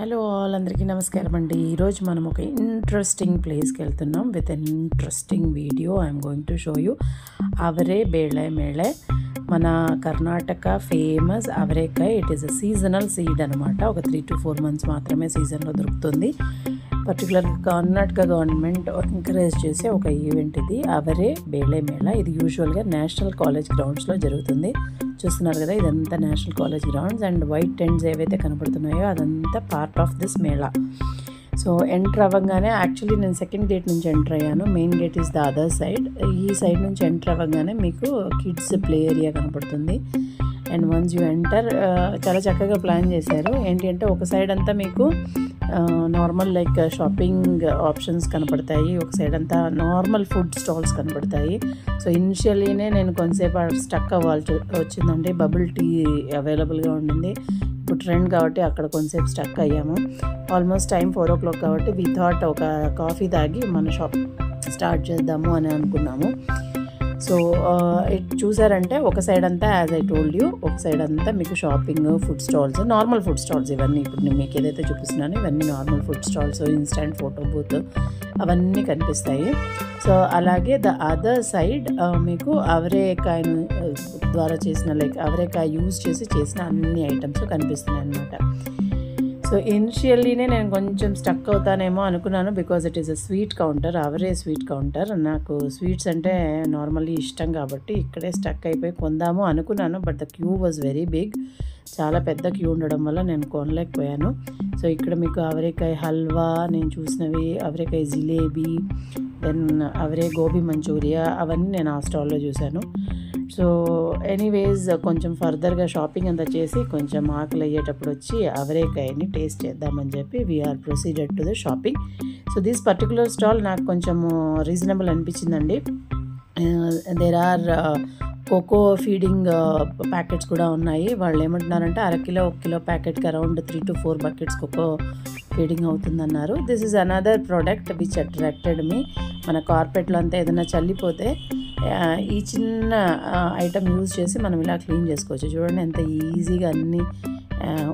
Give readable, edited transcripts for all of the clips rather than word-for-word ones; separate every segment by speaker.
Speaker 1: Hello all, అందరికీ నమస్కారం అండి. ఈరోజు మనం ఒక ఇంట్రెస్టింగ్ ప్లేస్కి వెళ్తున్నాం with an interesting video. I'm going to show you Avare Bele Mela. మన కర్ణాటక ఫేమస్ అవరేకాయ. It is a seasonal seed అనమాట. ఒక 3 to 4 months మాత్రమే సీజన్లో దొరుకుతుంది. పర్టికులర్గా కర్ణాటక గవర్నమెంట్ ఎంకరేజ్ చేసే ఒక ఈవెంట్ ఇది, అవరే బేళే మేళ. ఇది యూజువల్గా నేషనల్ కాలేజ్ గ్రౌండ్స్లో జరుగుతుంది. చూస్తున్నారు కదా, ఇదంతా national college grounds and white tents ఏవైతే కనపడుతున్నాయో అదంతా part of this Mela. So enter అవ్వగానే, యాక్చువల్లీ నేను సెకండ్ గేట్ నుంచి ఎంటర్ అయ్యాను. Main gate is the other side. ఈ సైడ్ నుంచి ఎంటర్ అవ్వగానే మీకు కిడ్స్ ప్లే ఏరియా కనపడుతుంది. అండ్ వన్స్ యూ ఎంటర్, చాలా చక్కగా ప్లాన్ చేశారు. ఏంటి అంటే, ఒక సైడ్ అంతా మీకు నార్మల్ లైక్ షాపింగ్ ఆప్షన్స్ కనపడతాయి, ఒక సైడ్ అంతా నార్మల్ ఫుడ్ స్టాల్స్ కనపడతాయి. సో ఇనిషియలీనే నేను కొంతసేపు స్టక్ అవ్వాల్సి వచ్చిందండి. బబుల్ టీ అవైలబుల్గా ఉండింది, ఇప్పుడు ట్రెండ్ కాబట్టి అక్కడ కొంతసేపు స్టక్ అయ్యాము. ఆల్మోస్ట్ టైం 4 o'clock కాబట్టి వీ థాట్ ఒక కాఫీ తాగి మన షాప్ స్టార్ట్ చేద్దాము అని అనుకున్నాము. సో చూసారంటే ఒక సైడ్ అంతా, యాజ్ ఐ టోల్డ్ యూ, ఒక సైడ్ అంతా మీకు shopping, food stalls, normal food stalls. ఇవన్నీ ఇప్పుడు నేను మీకు ఏదైతే చూపిస్తున్నానో ఇవన్నీ normal food stalls, instant photo booth అవన్నీ కనిపిస్తాయి. సో అలాగే ద అదర్ సైడ్ మీకు అవరేకాయను ద్వారా చేసిన, లైక్ అవరేకాయ యూజ్ చేసి చేసిన అన్ని ఐటమ్స్ కనిపిస్తున్నాయి అన్నమాట. సో ఇనిషియల్లీనే నేను కొంచెం స్టక్ అవుతానేమో అనుకున్నాను, because it is a sweet counter, Avare sweet counter. నాకు స్వీట్స్ అంటే నార్మల్లీ ఇష్టం కాబట్టి ఇక్కడే స్టక్ అయిపోయి కొందాము అనుకున్నాను. But the queue was very big. చాలా పెద్ద క్యూ ఉండడం వల్ల నేను కొనలేకపోయాను. సో ఇక్కడ మీకు అవరేకాయ హల్వా నేను చూసినవి, అవరేకాయ జిలేబీ, దెన్ అవరే గోబీ మంచూరియా, అవన్నీ నేను ఆ స్టాల్లో చూశాను. సో ఎనీవేస్ కొంచెం ఫర్దర్గా షాపింగ్ అంతా చేసి కొంచెం ఆకలి అయ్యేటప్పుడు వచ్చి అవరేకాయని టేస్ట్ చేద్దామని చెప్పి we are proceeded to the shopping. So this particular stall నాకు కొంచెం రీజనబుల్ అనిపించిందండి. There are coco feeding packets కూడా ఉన్నాయి. వాళ్ళు ఏమంటున్నారంటే 1/2 kilo 1 kilo ప్యాకెట్కి around 3 to 4 buckets coco feeding అవుతుందన్నారు. This is another product which attracted me. మన కార్పెట్లో అంతా ఏదైనా చల్లిపోతే ఈ చిన్న ఐటమ్ యూజ్ చేసి మనం ఇలా క్లీన్ చేసుకోవచ్చు. చూడండి ఎంత ఈజీగా అన్నీ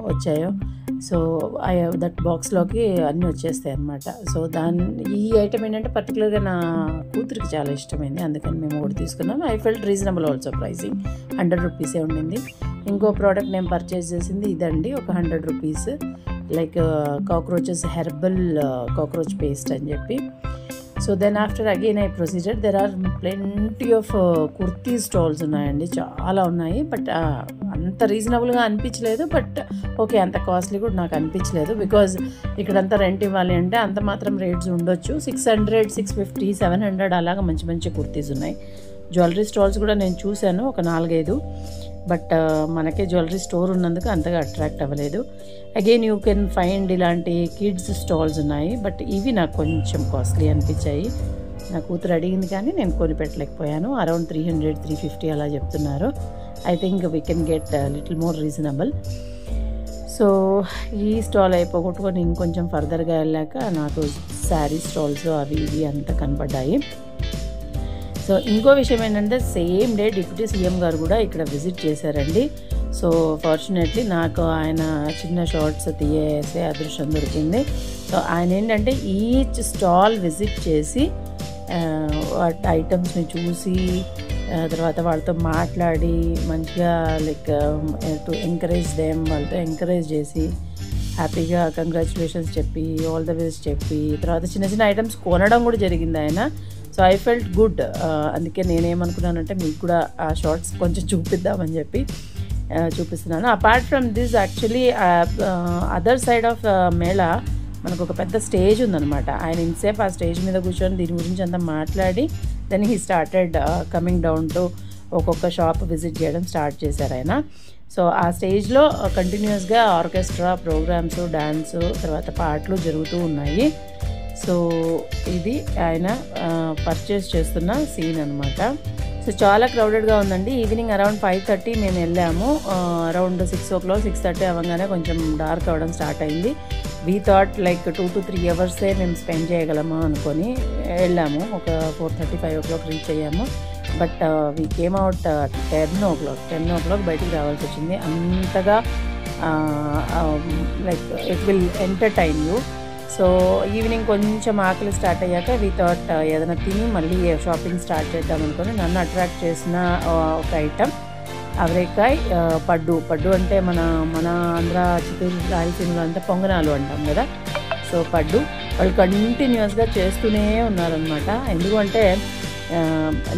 Speaker 1: వచ్చాయో. సో దట్ బాక్స్లోకి అన్నీ వచ్చేస్తాయి అన్నమాట. సో ఈ ఐటమ్ ఏంటంటే పర్టికులర్గా నా కూతురికి చాలా ఇష్టమైంది, అందుకని మేము ఒకటి తీసుకున్నాం. I felt reasonable also. Pricing 100 rupees ఉండింది. ఇంకో ప్రోడక్ట్ నేను పర్చేస్ చేసింది ఇదండి, ఒక 100 rupees, like cockroaches herbal cockroach paste అని చెప్పి. So then after again I procedure. There are plenty of kurti stalls ఉన్నాయండి, చాలా ఉన్నాయి. బట్ అంత రీజనబుల్గా అనిపించలేదు. బట్ ఓకే, అంత కాస్ట్లీ కూడా నాకు అనిపించలేదు, బికాజ్ ఇక్కడంతా రెంట్ ఇవ్వాలి అంటే అంత మాత్రం రేట్స్ ఉండొచ్చు. 600, 650, 700 అలాగా మంచి మంచి కుర్తీస్ ఉన్నాయి. జ్యువెలరీ స్టాల్స్ కూడా నేను చూశాను, ఒక 4-5. బట్ మనకే జ్యువెలరీ స్టోర్ ఉన్నందుకు అంతగా అట్రాక్ట్ అవ్వలేదు. అగైన్ యూ కెన్ ఫైండ్ ఇలాంటి కిడ్స్ స్టాల్స్ ఉన్నాయి, బట్ ఇవి నాకు కొంచెం కాస్ట్లీ అనిపించాయి. నా కూతురు అడిగింది కానీ నేను కొనిపెట్టలేకపోయాను. అరౌండ్ 300, 350 అలా చెప్తున్నారు. I think we can get little more reasonable. So ఈ స్టాల్ అయిపోగొట్టుకొని ఇంకొంచెం ఫర్దర్గా వెళ్ళాక నాకు శారీ స్టాల్స్ అవి ఇవి అంతా కనపడ్డాయి. సో ఇంకో విషయం ఏంటంటే, సేమ్ డే డిప్యూటీ సీఎం గారు కూడా ఇక్కడ విజిట్ చేశారండి. సో ఫార్చునేట్లీ నాకు ఆయన చిన్న షార్ట్స్ తీయేసే అదృష్టం దొరికింది. సో ఆయన ఏంటంటే ఈచ్ స్టాల్ విజిట్ చేసి ఐటమ్స్ని చూసి తర్వాత వాళ్ళతో మాట్లాడి మంచిగా లైక్ టు ఎంకరేజ్ దెమ్, వాళ్ళతో ఎంకరేజ్ చేసి హ్యాపీగా కంగ్రాచులేషన్స్ చెప్పి, ఆల్ ద బెస్ట్ చెప్పి, తర్వాత చిన్న చిన్న ఐటమ్స్ కొనడం కూడా జరిగింది ఆయన. So I felt good. అందుకే నేనేమనుకున్నానంటే మీకు కూడా ఆ షార్ట్స్ కొంచెం చూపిద్దామని చెప్పి చూపిస్తున్నాను. Apart from this, actually other side of Mela మనకు ఒక పెద్ద స్టేజ్ ఉందన్నమాట. ఆయన ఇంతసేపు ఆ స్టేజ్ మీద కూర్చొని దీని గురించి అంతా మాట్లాడి then he started coming down to ఒక్కొక్క షాప్ విజిట్ చేయడం స్టార్ట్ చేశారు ఆయన. సో ఆ స్టేజ్లో కంటిన్యూస్గా ఆర్కెస్ట్రా ప్రోగ్రామ్స్, డాన్స్, తర్వాత పాటలు జరుగుతూ ఉన్నాయి. సో ఇది ఆయన పర్చేస్ చేస్తున్న సీన్ అనమాట. సో చాలా క్రౌడెడ్గా ఉందండి. ఈవినింగ్ అరౌండ్ 5:30 మేము వెళ్ళాము. అరౌండ్ 6 o'clock, 6:30 అవ్వగానే కొంచెం డార్క్ అవ్వడం స్టార్ట్ అయింది. We thought like 2 to 3 hours మేము స్పెండ్ చేయగలమా అనుకొని వెళ్ళాము. ఒక 4:30, 5 o'clock రీచ్ అయ్యాము. But we came out 10 o'clock బయటికి రావాల్సి వచ్చింది. అంతగా like it will entertain you. So evening కొంచెం ఆకలి స్టార్ట్ అయ్యాక వి థాట్ ఏదైనా తిని మళ్ళీ షాపింగ్ స్టార్ట్ చేద్దాం అనుకుని నన్ను అట్రాక్ట్ చేసిన ఒక ఐటమ్ అవరేకాయ పడ్డు అంటే మన ఆంధ్ర చిత్తూరు రాయలసీమలో అంటే పొంగనాలు అంటాం కదా. సో పడ్డు వాళ్ళు కంటిన్యూస్గా చేస్తూనే ఉన్నారనమాట. ఎందుకంటే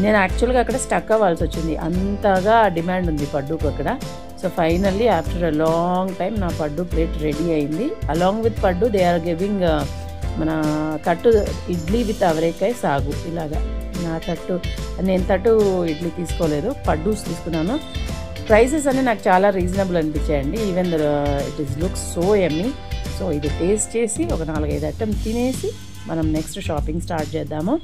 Speaker 1: నేను యాక్చువల్గా అక్కడ స్టక్ అవ్వాల్సి వచ్చింది, అంతగా డిమాండ్ ఉంది పడ్డుకు అక్కడ. So finally after a long time నా పడ్డు ప్లేట్ రెడీ అయింది. అలాంగ్ విత్ పడ్డు దే ఆర్ గివింగ్ మన తట్టు ఇడ్లీ విత్ అవరేకాయ సాగు. ఇలాగా నేను తట్టు ఇడ్లీ తీసుకోలేదు, పడ్డూస్ తీసుకున్నాను. ప్రైసెస్ అన్నీ నాకు చాలా రీజనబుల్ అనిపించాయండి. Even it is looks so yummy. So ఇది టేస్ట్ చేసి ఒక 4-5 ఐటమ్ తినేసి మనం నెక్స్ట్ షాపింగ్ స్టార్ట్ చేద్దాము.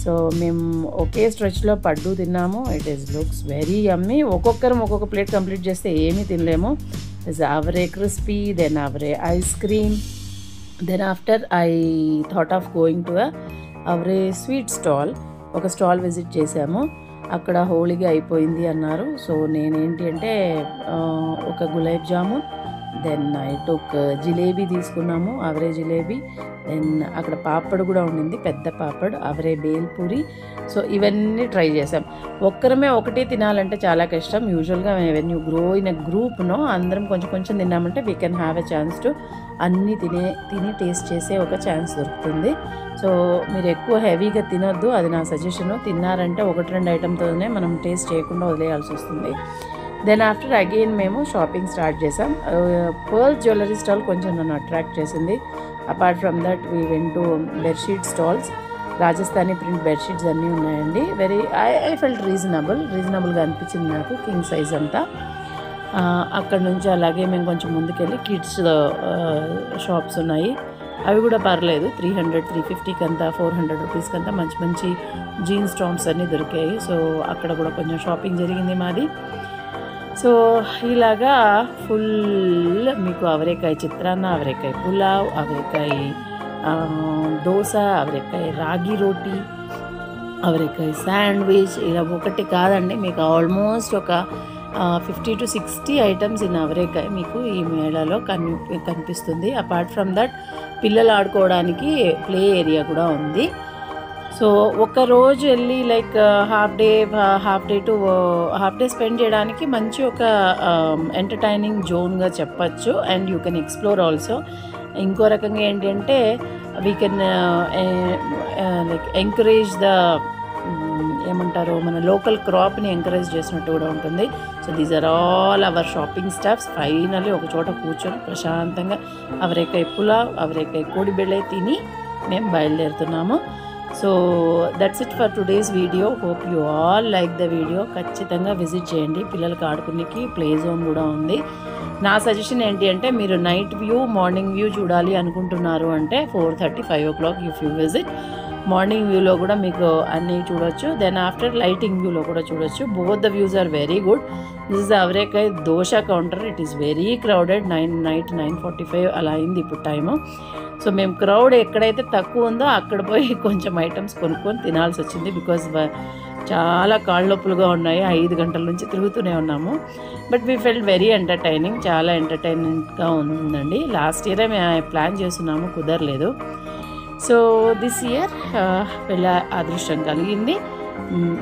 Speaker 1: సో మేము ఒకే స్ట్రెచ్లో పడ్డు తిన్నాము. It is looks very yummy. ఒక్కొక్కరం ఒక్కొక్క ప్లేట్ కంప్లీట్ చేస్తే ఏమీ తినలేము. Is Avare crispy, then Avare ice cream. Then after I thought of going to Avare sweet stall. ఒక స్టాల్ విజిట్ చేసాము, అక్కడ హోళీగా అయిపోయింది అన్నారు. సో నేనేంటి అంటే ఒక gulab jamun, then I took jalebi తీసుకున్నాము, అవరే జిలేబీ. దెన్ అక్కడ పాపడ్ కూడా ఉండింది, పెద్ద పాపడ్, అవరే బేల్పూరి. సో ఇవన్నీ ట్రై చేసాం. ఒక్కరమే ఒకటి తినాలంటే చాలా కష్టం. యూజువల్గా when you grow in a గ్రూప్నో అందరం కొంచెం కొంచెం తిన్నామంటే we can have a chance to అన్నీ తిని టేస్ట్ చేసే ఒక ఛాన్స్ దొరుకుతుంది. సో మీరు ఎక్కువ హెవీగా తినొద్దు, అది నా సజెషను. తిన్నారంటే 1-2 ఐటమ్తోనే మనం టేస్ట్ చేయకుండా వదిలేయాల్సి వస్తుంది. దెన్ ఆఫ్టర్ అగైన్ మేము షాపింగ్ స్టార్ట్ చేసాం. పర్ల్ జ్యువెలరీ స్టాల్ కొంచెం నన్ను అట్రాక్ట్ చేసింది. Apart from that we went to bedsheet stalls. Rajasthani print bedsheets అన్నీ ఉన్నాయండి. ఐ ఫెల్ట్ రీజనబుల్గా అనిపించింది నాకు, కింగ్ సైజ్ అంతా. అక్కడ నుంచి అలాగే మేము కొంచెం ముందుకెళ్ళి కిడ్స్ షాప్స్ ఉన్నాయి, అవి కూడా పర్లేదు. 300-350 కంతా, 400 రూపీస్ కంతా మంచి జీన్స్ టాప్స్ అన్నీ దొరికాయి. సో అక్కడ కూడా కొంచెం షాపింగ్ జరిగింది మాది. సో ఇలాగా ఫుల్ మీకు అవరేకాయ చిత్రాన్న, అవరేకాయ పులావ్, అవరేకాయ దోశ, అవరేకాయ రాగి రోటీ, అవరేకాయ శాండ్విచ్, ఇలా ఒకటి కాదండి, మీకు ఆల్మోస్ట్ ఒక 50-60 ఐటమ్స్ ఇన్ అవరేకాయ మీకు ఈ మేళాలో కనిపిస్తుంది. అపార్ట్ ఫ్రమ్ దట్ పిల్లలు ఆడుకోవడానికి ప్లే ఏరియా కూడా ఉంది. సో ఒక రోజు వెళ్ళి లైక్ హాఫ్ డే స్పెండ్ చేయడానికి మంచి ఒక ఎంటర్టైనింగ్ జోన్గా చెప్పచ్చు. And you can explore also. ఇంకో రకంగా ఏంటంటే we can like encourage the ఏమంటారు, మన లోకల్ క్రాప్ని ఎంకరేజ్ చేసినట్టు కూడా ఉంటుంది. So these are all our shopping staffs. Finally ఒక చోట కూర్చొని ప్రశాంతంగా అవరేకాయ పులావ్, అవరేకాయ కోడిబెళ్ళే తిని మేము బయలుదేరుతున్నాము. So that's it for today's video. Hope you all like the video. ఖచ్చితంగా విజిట్ చేయండి. పిల్లలకి ఆడుకునేకి ప్లే జోన్ కూడా ఉంది. నా సజెషన్ ఏంటి అంటే మీరు నైట్ వ్యూ, మార్నింగ్ వ్యూ చూడాలి అనుకుంటున్నారు అంటే 4:30-5 o'clock if you visit. Morning వ్యూలో కూడా మీకు అన్నీ చూడొచ్చు. దెన్ ఆఫ్టర్ లైటింగ్ వ్యూలో కూడా చూడొచ్చు. Both the views are very good. This is అవరేకాయ dosa counter. It is very crowded. 9:45 అలా అయింది ఇప్పుడు టైము. సో మేము క్రౌడ్ ఎక్కడైతే తక్కువ ఉందో అక్కడ పోయి కొంచెం ఐటమ్స్ కొనుక్కొని తినాల్సి వచ్చింది. బికాజ్ చాలా కాళ్ళ నొప్పులుగా ఉన్నాయి. 5 గంటల నుంచి తిరుగుతూనే ఉన్నాము. But we felt very entertaining. చాలా ఎంటర్టైన్మెంట్గా ఉందండి. లాస్ట్ ఇయరే మేము ప్లాన్ చేస్తున్నాము, కుదరలేదు. సో దిస్ ఇయర్ వెళ్ళ అదృష్టం కలిగింది.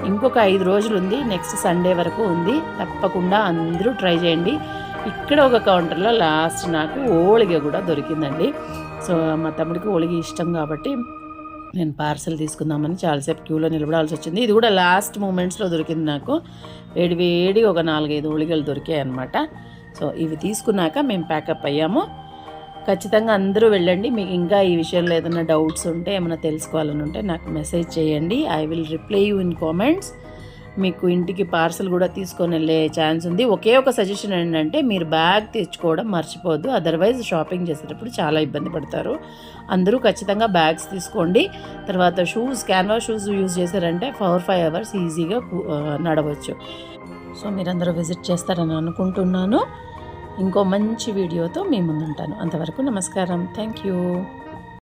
Speaker 1: ఇంకొక 5 రోజులు ఉంది, నెక్స్ట్ సండే వరకు ఉంది. తప్పకుండా అందరూ ట్రై చేయండి. ఇక్కడ ఒక కౌంటర్లో లాస్ట్ నాకు ఓళిగ కూడా దొరికిందండి. సో మా తమ్ముడికి ఓళిగ ఇష్టం కాబట్టి నేను పార్సల్ తీసుకుందామని చాలాసేపు క్యూలో నిలబడాల్సి వచ్చింది. ఇది కూడా లాస్ట్ మూమెంట్స్లో దొరికింది నాకు. వేడి ఒక 4-5 ఓళిగలు దొరికాయి అన్నమాట. సో ఇవి తీసుకున్నాక మేము ప్యాకప్ అయ్యాము. ఖచ్చితంగా అందరూ వెళ్ళండి. మీకు ఇంకా ఈ విషయంలో ఏదైనా డౌట్స్ ఉంటే, ఏమైనా తెలుసుకోవాలని ఉంటే నాకు మెసేజ్ చేయండి. I will reply you in comments. మీకు ఇంటికి పార్సల్ కూడా తీసుకొని వెళ్ళే ఛాన్స్ ఉంది. ఒకే ఒక సజెషన్ ఏంటంటే మీరు బ్యాగ్ తెచ్చుకోవడం మర్చిపోవద్దు. అదర్వైజ్ షాపింగ్ చేసేటప్పుడు చాలా ఇబ్బంది పడతారు. అందరూ ఖచ్చితంగా బ్యాగ్స్ తీసుకోండి. తర్వాత క్యాన్వాస్ షూస్ యూజ్ చేశారంటే 4-5 hours ఈజీగా నడవచ్చు. సో మీరందరూ విజిట్ చేస్తారని అనుకుంటున్నాను. ఇంకో మంచి వీడియోతో మీ ముందుంటాను. అంతవరకు నమస్కారం. Thank you.